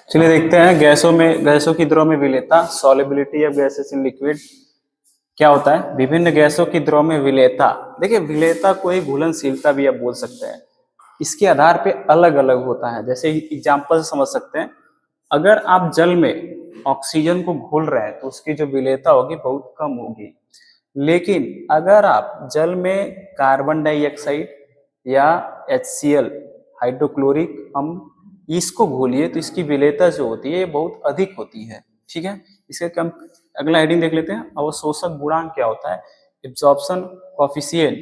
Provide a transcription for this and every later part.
चलिए देखते हैं गैसों की द्रव में विलेयता, solubility of gases in liquid क्या होता है। विभिन्न गैसों की द्रव में विलेयता, देखिए विलेयता को एक घुलनशीलता भी आप बोल सकते हैं। इसके आधार पे अलग अलग होता है। जैसे एग्जांपल से समझ सकते हैं, अगर आप जल में ऑक्सीजन को घोल रहे हैं तो उसकी जो विलेयता होगी बहुत कम होगी। लेकिन अगर आप जल में कार्बन डाइऑक्साइड या HCl हाइड्रोक्लोरिक अम्ल इसको घोलिए तो इसकी विलेयता जो होती है ये बहुत अधिक होती है। ठीक है, इसके कम अगला हेडिंग देख लेते हैं, अवशोषक गुणांक क्या होता है। एब्जॉर्प्शन कोएफिशिएंट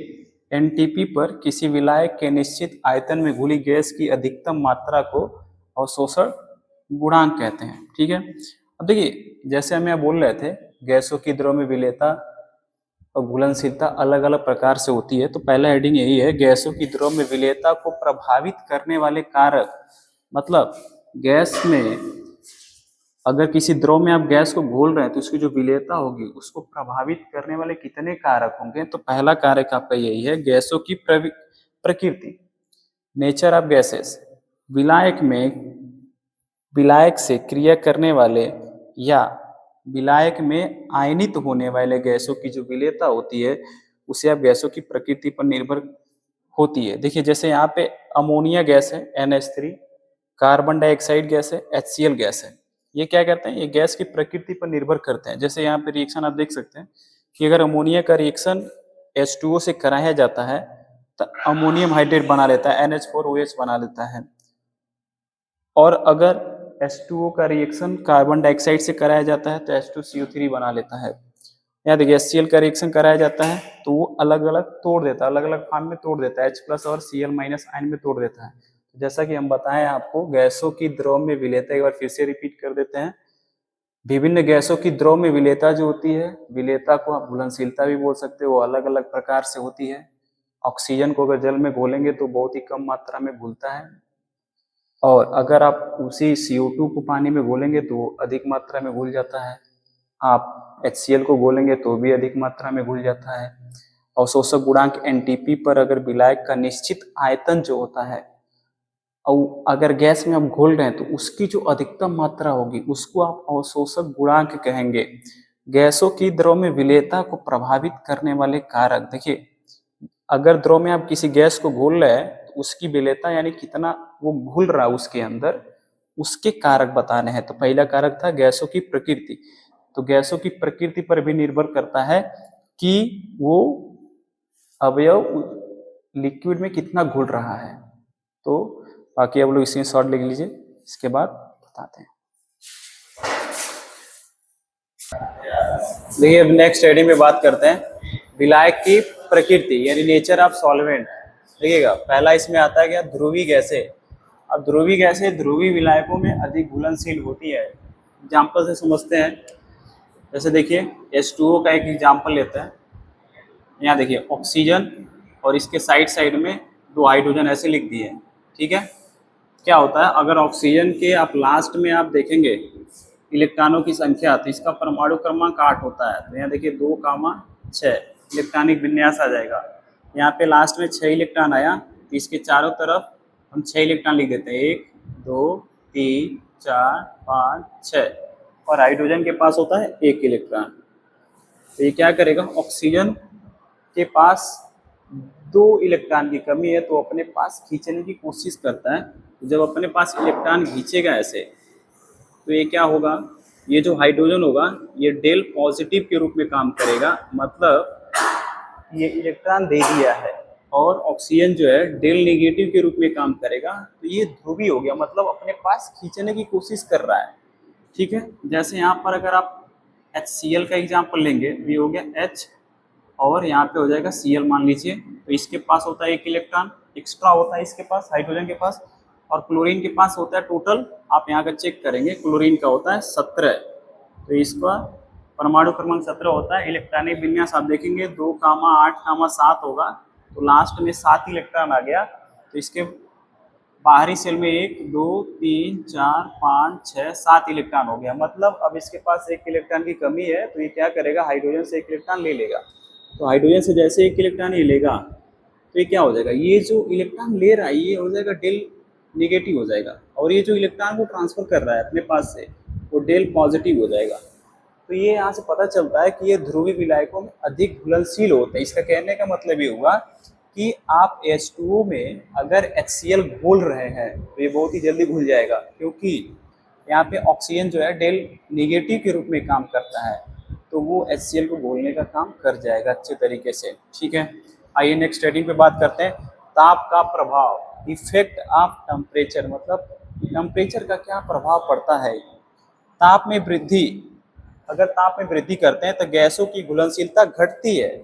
NTP पर किसी विलायक के निश्चित आयतन में घुली गैस की अधिकतम मात्रा को अवशोषण गुणांक कहते हैं। ठीक है, अब देखिए जैसे हम यहाँ बोल रहे थे गैसों की द्रव में विलेयता और घुलनशीलता अलग अलग प्रकार से होती है। तो पहला हेडिंग यही है, गैसों की द्रव में विलेयता को प्रभावित करने वाले कारक। मतलब गैस में अगर किसी द्रव में आप गैस को घोल रहे हैं तो उसकी जो विलेयता होगी उसको प्रभावित करने वाले कितने कारक होंगे। तो पहला कारक आपका यही है, गैसों की प्रकृति, नेचर ऑफ गैसेस। विलायक से क्रिया करने वाले या विलायक में आयनित होने वाले गैसों की जो विलेयता होती है उसे आप गैसों की प्रकृति पर निर्भर होती है। देखिए जैसे यहाँ पे अमोनिया गैस है NH3, कार्बन डाइऑक्साइड गैस है HCl गैस है। ये क्या करते हैं, ये गैस की प्रकृति पर निर्भर करते हैं। जैसे यहाँ पे रिएक्शन आप देख सकते हैं कि अगर अमोनिया का रिएक्शन H2O से कराया जाता है तो अमोनियम हाइड्रेट बना लेता है, NH4OH बना लेता है। और अगर H2O का रिएक्शन कार्बन डाइऑक्साइड से कराया जाता है तो H2CO3 बना लेता है। यहाँ देखिए HCl का रिएक्शन कराया जाता है तो वो अलग अलग तोड़ देता है, अलग अलग फॉर्म में तोड़ देता है, H+ और Cl- आयन में तोड़ देता है। जैसा कि हम बताएं आपको, गैसों की द्रव में विलेयता, एक बार फिर से रिपीट कर देते हैं, विभिन्न गैसों की द्रव में विलेयता जो होती है, विलेयता को आप घुलनशीलता भी बोल सकते हो, वो अलग अलग प्रकार से होती है। ऑक्सीजन को अगर जल में घोलेंगे तो बहुत ही कम मात्रा में घुलता है, और अगर आप उसी CO2 को पानी में घोलेंगे तो अधिक मात्रा में घुल जाता है। आप HCl को घोलेंगे तो भी अधिक मात्रा में घुल जाता है। अवशोषक गुणांक NTP पर अगर विलायक का निश्चित आयतन जो होता है, और अगर गैस में आप घोल रहे हैं तो उसकी जो अधिकतम मात्रा होगी उसको आप अवशोषक गुणांक कहेंगे। गैसों की द्रव में विलेयता को प्रभावित करने वाले कारक, देखिए अगर द्रव में आप किसी गैस को घोल रहे हैं तो उसकी विलेयता यानी कितना वो घुल रहा है उसके अंदर, उसके कारक बताने हैं। तो पहला कारक था गैसों की प्रकृति। तो गैसों की प्रकृति पर भी निर्भर करता है कि वो अवयव लिक्विड में कितना घुल रहा है। तो बाकी आप लोग इसी शॉर्ट लिख लीजिए, इसके बाद बताते हैं। देखिए अब नेक्स्ट हेडिंग में बात करते हैं विलायक की प्रकृति यानी नेचर ऑफ सॉल्वेंट। देखिएगा पहला इसमें आता है क्या, ध्रुवीय गैसें। अब ध्रुवीय गैसें ध्रुवीय विलायकों में अधिक घुलनशील होती है। एग्जाम्पल से समझते हैं, जैसे देखिए H2O का एक एग्जाम्पल लेते हैं। यहाँ देखिए ऑक्सीजन और इसके साइड साइड में 2 हाइड्रोजन ऐसे लिख दिए हैं। ठीक है, क्या होता है अगर ऑक्सीजन के आप लास्ट में आप देखेंगे इलेक्ट्रॉनों की संख्या तो इसका परमाणु क्रमांक 8 होता है। तो यहाँ देखिए 2,6 इलेक्ट्रॉनिक विन्यास आ जाएगा। यहाँ पे लास्ट में 6 इलेक्ट्रॉन आया तो इसके चारों तरफ हम 6 इलेक्ट्रॉन लिख देते हैं, 1 2 3 4 5 6, और हाइड्रोजन के पास होता है 1 इलेक्ट्रॉन। तो ये क्या करेगा, ऑक्सीजन के पास 2 इलेक्ट्रॉन की कमी है तो अपने पास खींचने की कोशिश करता है। तो जब अपने पास इलेक्ट्रॉन खींचेगा ऐसे तो ये क्या होगा, ये जो हाइड्रोजन होगा ये डेल पॉजिटिव के रूप में काम करेगा, मतलब ये इलेक्ट्रॉन दे दिया है, और ऑक्सीजन जो है डेल नेगेटिव के रूप में काम करेगा। तो ये ध्रुवीय हो गया, मतलब अपने पास खींचने की कोशिश कर रहा है। ठीक है, जैसे यहाँ पर अगर आप HCl का एग्जाम्पल लेंगे तो ये हो गया H और यहाँ पे हो जाएगा Cl मान लीजिए। तो इसके पास होता है 1 इलेक्ट्रॉन एक्स्ट्रा होता है इसके पास, हाइड्रोजन के पास, और क्लोरीन के पास होता है टोटल, आप यहाँ का चेक करेंगे, क्लोरीन का होता है 17। तो इसका परमाणु क्रमांक 17 होता है। इलेक्ट्रॉनिक विन्यास आप देखेंगे 2,8,7 होगा, तो लास्ट में 7 इलेक्ट्रॉन आ गया। तो इसके बाहरी सेल में 1 2 3 4 5 6 7 इलेक्ट्रॉन हो गया, मतलब अब इसके पास 1 इलेक्ट्रॉन की कमी है। तो ये क्या करेगा, हाइड्रोजन से 1 इलेक्ट्रॉन ले लेगा। तो हाइड्रोजन से जैसे 1 इलेक्ट्रॉन ये लेगा तो ये क्या हो जाएगा, ये जो इलेक्ट्रॉन ले रहा है ये हो जाएगा डेल निगेटिव हो जाएगा, और ये जो इलेक्ट्रॉन को ट्रांसफर कर रहा है अपने पास से वो डेल पॉजिटिव हो जाएगा। तो ये यहाँ से पता चलता है कि ये ध्रुवीय विलायकों में अधिक घुलनशील होते हैं। इसका कहने का मतलब ये हुआ कि आप H2O में अगर HCl घोल रहे हैं तो ये बहुत ही जल्दी घुल जाएगा, क्योंकि यहाँ पे ऑक्सीजन जो है डेल निगेटिव के रूप में काम करता है, तो वो HCl को घोलने का काम कर जाएगा अच्छे तरीके से। ठीक है, आइए नेक्स्ट हेडिंग पे बात करते हैं, ताप का प्रभाव, इफेक्ट ऑफ टेम्परेचर, मतलब टेम्परेचर का क्या प्रभाव पड़ता है। ताप में वृद्धि, अगर ताप में वृद्धि करते हैं तो गैसों की घुलनशीलता घटती है,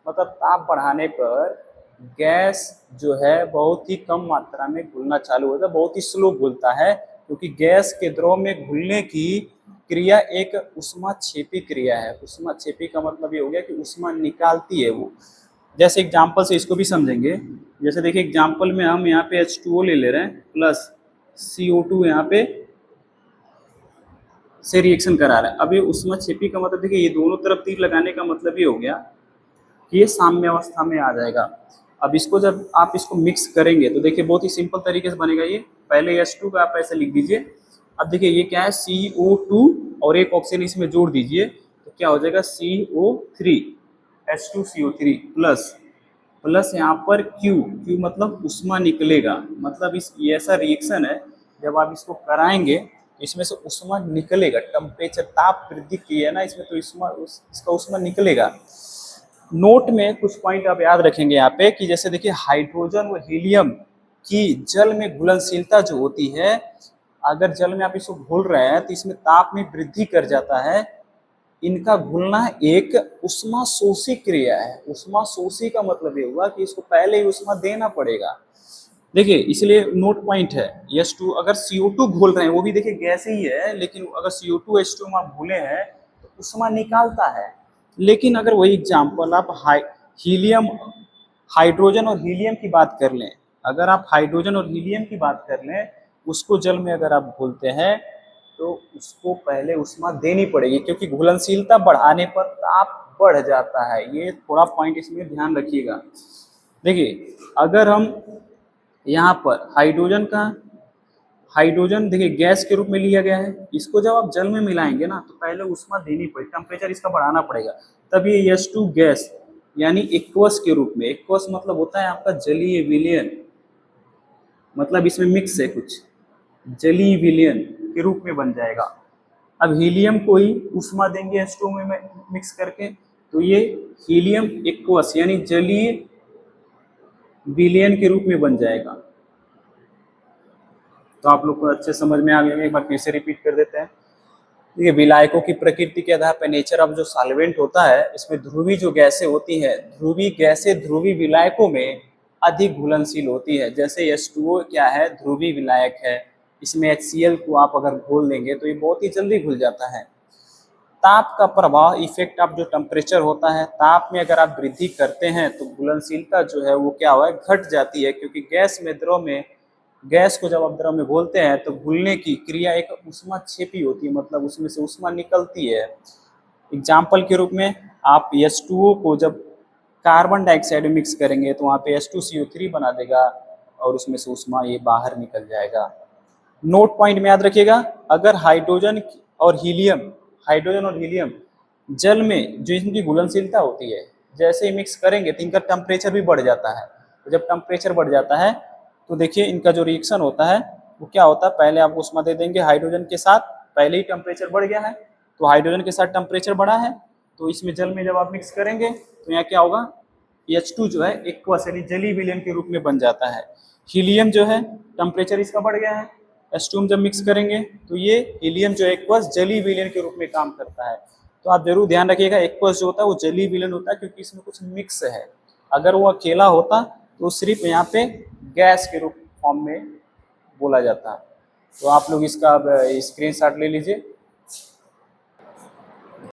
मतलब ताप बढ़ाने पर गैस जो है बहुत ही कम मात्रा में घुलना चालू होता है, बहुत ही स्लो घुलता है, क्योंकि गैस के द्रव में घुलने की क्रिया एक ऊष्माक्षेपी क्रिया है। ऊष्माक्षेपी का मतलब ये हो गया कि ऊष्मा निकालती है वो। जैसे एग्जाम्पल से इसको भी समझेंगे, जैसे देखिए एग्जाम्पल में हम यहाँ पे H2O ले ले रहे हैं प्लस CO2 यहाँ पे से रिएक्शन करा रहा है। अब ये ऊष्माक्षेपी का मतलब देखिए, ये दोनों तरफ तीर लगाने का मतलब ये हो गया कि ये साम्य अवस्था में आ जाएगा। अब इसको जब आप इसको मिक्स करेंगे तो देखिए बहुत ही सिंपल तरीके से बनेगा ये। पहले H2 का आप ऐसे लिख दीजिए, अब देखिए ये क्या है CO2 और एक ऑक्सीजन इसमें जोड़ दीजिए तो क्या हो जाएगा CO3 H2CO3 प्लस यहाँ पर Q मतलब ऊष्मा निकलेगा, मतलब ये ऐसा रिएक्शन है जब आप इसको कराएंगे इसमें से ऊष्मा निकलेगा। टेम्परेचर ताप वृद्धि की है ना इसमें, तो इसका ऊष्मा निकलेगा। नोट में कुछ पॉइंट आप याद रखेंगे यहाँ पे कि जैसे देखिए हाइड्रोजन व हीलियम की जल में घुलनशीलता जो होती है, अगर जल में आप इसको घोल रहे हैं तो इसमें ताप में वृद्धि कर जाता है। इनका घुलना एक ऊष्मा शोषी क्रिया है। ऊष्मा शोषी का मतलब ये हुआ कि इसको पहले ही ऊष्मा देना पड़ेगा। देखिए इसलिए नोट पॉइंट है H2, अगर CO2 घोल रहे हैं वो भी देखिए गैस ही है, लेकिन अगर CO2 H2 में आप घोले हैं तो ऊष्मा निकालता है। लेकिन अगर वही एग्जाम्पल आप हीलियम, हाइड्रोजन और हीलियम की बात कर लें, अगर आप हाइड्रोजन और हीलियम की बात कर लें, उसको जल में अगर आप घोलते हैं तो उसको पहले ऊष्मा देनी पड़ेगी, क्योंकि घुलनशीलता बढ़ाने पर ताप बढ़ जाता है। ये थोड़ा पॉइंट इसमें ध्यान रखिएगा। देखिए अगर हम यहाँ पर हाइड्रोजन देखिए गैस के रूप में लिया गया है, इसको जब आप जल में मिलाएंगे ना तो पहले ऊष्मा देनी पड़ेगी, टेम्परेचर इसका बढ़ाना पड़ेगा, तब ये H2 गैस यानी एक्वस के रूप में, एक्वस मतलब होता है आपका जलीय विलयन, मतलब इसमें मिक्स है कुछ, जलीय विलयन के रूप में बन जाएगा। अब हीलियम को ही ऊष्मा देंगे H2 में मिक्स करके, तो ये हीलियम एक्वस यानी जलीय विलयन के रूप में बन जाएगा। तो आप लोग को अच्छे समझ में आ गया, एक बार फिर से रिपीट कर देते हैं। देखिए विलायकों की प्रकृति के आधार पर नेचर ऑफ जो सॉल्वेंट होता है, इसमें ध्रुवीय जो गैसें होती हैं, ध्रुवीय गैसें ध्रुवीय विलायकों में अधिक घुलनशील होती है। जैसे H2O क्या है, ध्रुवीय विलायक है, इसमें HCl को आप अगर घोल देंगे तो ये बहुत ही जल्दी घुल जाता है। ताप का प्रभाव, इफेक्ट ऑफ जो टेम्परेचर होता है, ताप में अगर आप वृद्धि करते हैं तो घुलनशीलता जो है वो क्या हुआ है, घट जाती है, क्योंकि गैस को जब आप द्रव में घोलते हैं तो घुलने की क्रिया एक ऊष्माक्षेपी होती है, मतलब उसमें से ऊष्मा निकलती है। एग्जाम्पल के रूप में आप H2O को जब कार्बन डाइऑक्साइड में मिक्स करेंगे तो वहाँ पे H2CO3 बना देगा और उसमें से ऊष्मा ये बाहर निकल जाएगा। नोट पॉइंट में याद रखिएगा, अगर हाइड्रोजन और हीलियम जल में जो इनकी घुलनशीलता होती है, जैसे ही मिक्स करेंगे तो इनका टेम्परेचर भी बढ़ जाता है। तो जब टेम्परेचर बढ़ जाता है तो देखिए इनका जो रिएक्शन होता है वो क्या होता है, पहले आप ऊष्मा दे देंगे हाइड्रोजन के साथ, पहले ही टेम्परेचर बढ़ गया है तो हाइड्रोजन के साथ टेम्परेचर बढ़ा है, तो इसमें जल में जब आप मिक्स करेंगे तो यहाँ क्या होगा, H2 जो है एक्वस यानी जलीय विलयन के रूप में बन जाता है। हीलियम जो है टेम्परेचर इसका बढ़ गया है, H2 में जब मिक्स करेंगे तो ये हीलियम जो एक्वस जलीय विलयन के रूप में काम करता है। तो आप जरूर ध्यान रखिएगा, एक्वस जो होता है वो जलीय विलयन होता है, क्योंकि इसमें कुछ मिक्स है। अगर वो अकेला होता तो सिर्फ यहाँ पे गैस के रूप फॉर्म में बोला जाता है। तो आप लोग इसका स्क्रीनशॉट ले लीजिए।